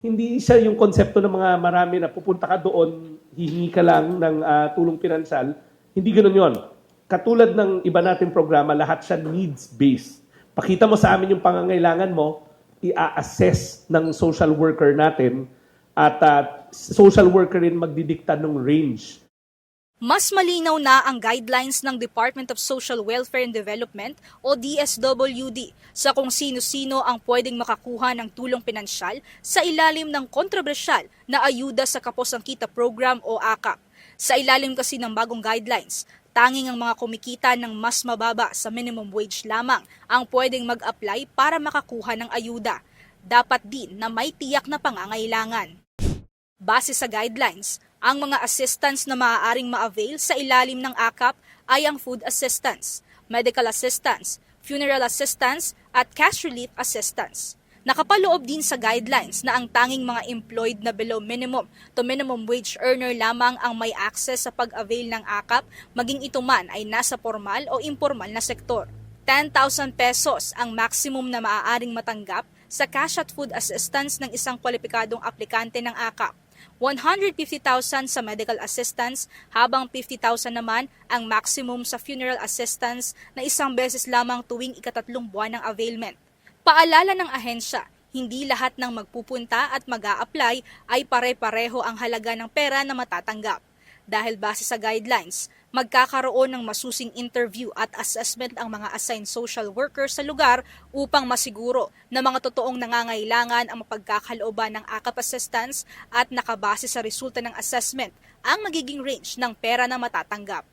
Hindi siya yung konsepto ng mga marami na pupunta ka doon, hihingi ka lang ng tulong pinansyal. Hindi ganoon yon. Katulad ng iba nating programa, lahat siya needs-based. Pakita mo sa amin yung pangangailangan mo, i-assess ng social worker natin at social worker rin magdidikta ng range. Mas malinaw na ang guidelines ng Department of Social Welfare and Development o DSWD sa kung sino-sino ang pwedeng makakuha ng tulong pinansyal sa ilalim ng kontrobersyal na Ayuda sa Kapos ang Kita Program o AKAP. Sa ilalim kasi ng bagong guidelines, tanging ang mga kumikita ng mas mababa sa minimum wage lamang ang pwedeng mag-apply para makakuha ng ayuda. Dapat din na may tiyak na pangangailangan. Base sa guidelines, ang mga assistance na maaaring ma-avail sa ilalim ng AKAP ay ang food assistance, medical assistance, funeral assistance at cash relief assistance. Nakapaloob din sa guidelines na ang tanging mga employed na below minimum to minimum wage earner lamang ang may access sa pag-avail ng AKAP, maging ito man ay nasa formal o informal na sektor. 10,000 pesos ang maximum na maaaring matanggap sa cash at food assistance ng isang kwalipikadong aplikante ng AKAP. 150,000 sa medical assistance habang 50,000 naman ang maximum sa funeral assistance na isang beses lamang tuwing ika-3 buwan ng availment. Paalala ng ahensya, hindi lahat ng magpupunta at mag-a-apply ay pare-pareho ang halaga ng pera na matatanggap. Dahil base sa guidelines, magkakaroon ng masusing interview at assessment ang mga assigned social workers sa lugar upang masiguro na mga totoong nangangailangan ang mapagkakalooban ng AKAP assistance at nakabase sa resulta ng assessment ang magiging range ng pera na matatanggap.